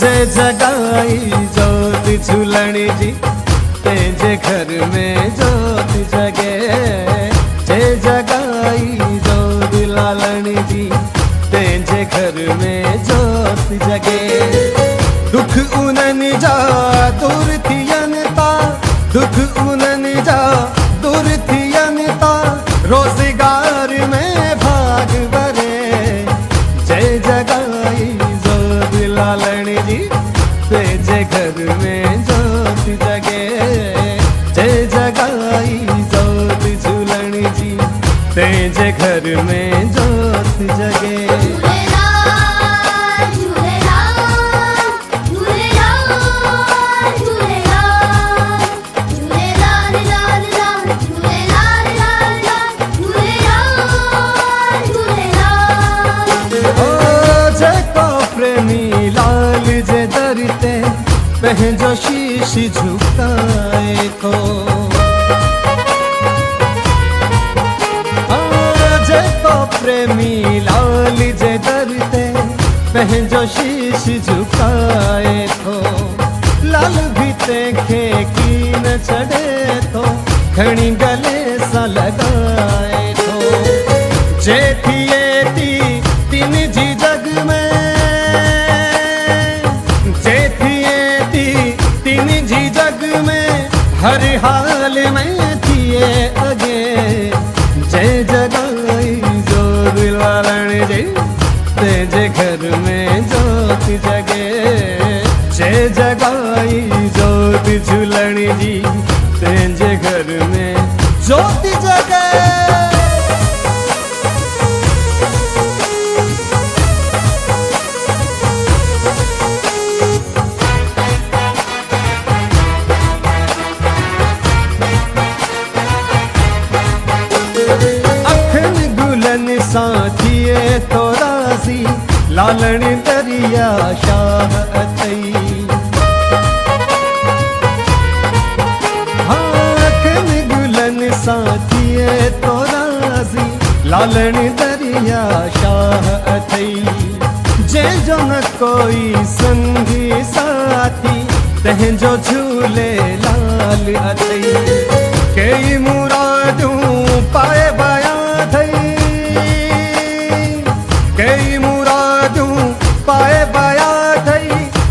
जय जगाई जोत झूलणी जी तेजे घर में जोत जगे। जय जगाई जोत लालणी जी तेजे घर में जोत जगे। दुख उनन जा दूर थियन ता, दुख उनन जा दूर थियन ता, रोजगार में भाग भरे। जय जगाई जोत लालणी जी तेजे घर में जोत जगे। जय जगाई जोत झूलणी जी तेजे घर में जोत जगे। जो शीश झुकाए तो आज तो प्रेमी लाल जे दरते जो शीश झुकाए तो। लाल भी देखे की न चढ़े तो खड़ी गले सा लगाए तो। जे थिए ती तीन जी जग में, तीन जी जग में हर हाल में थिए अगे। जय जगाई जोत लालणी जी तेजे घर में जोत जगे। जय जगाई जोत झूलणी जी तेजे घर में जोत जगे। साथिए तो राजी लालण दरिया शाह अतई। हाकन गुलन साथिए तो राजी लालण दरिया शाह अतई। जे जो न कोई संगी साथी तह जो झूले लाल अतई। कई मुरादूं पाए बया थई, कई मुरादूं पाए बया थई।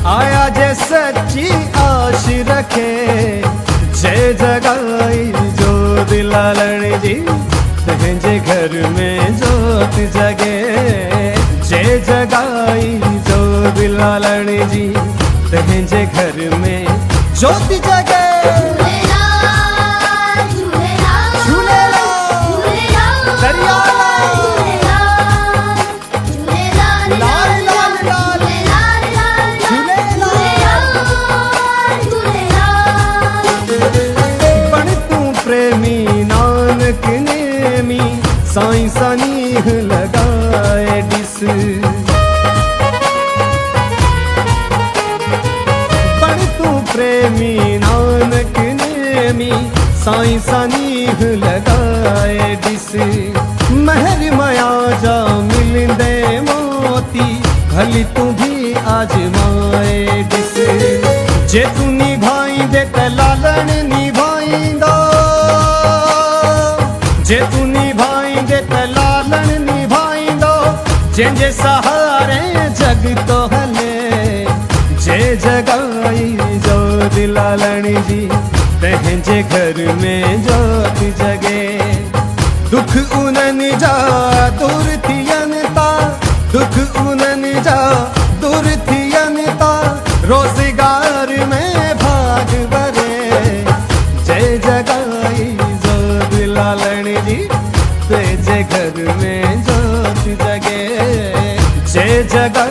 आया जे सच्ची आश रखे। जय जगाई जोत लालणी जी तेजे घर में जोत जगे। जय जगाई जोत लालणी जी तेजे घर में जोत जगे। साईं सनीह लगाए डिस। बड़ तू प्रेमी नानक नेमी साईं सनीह लगाए डिस। महर माया जा मिलंदे मोती भली तू भी आजमाए डिस। जे तू निभाईंदे त लालण निभाईंदा, जे तू निभाईंदे त लालण निभाईंदो। जंहिंजे सहारे जग तो हले। जय जगाई जोत लालणी जी तेजे घर में जोत जगे। दुख उनन जा दूर थियन ता, दुख उनन जा दूर थियन ता, रोजगार में भाग भरे। जय जगाई जोत लालणी जी तेजे घर में जोत जगे। जय जगा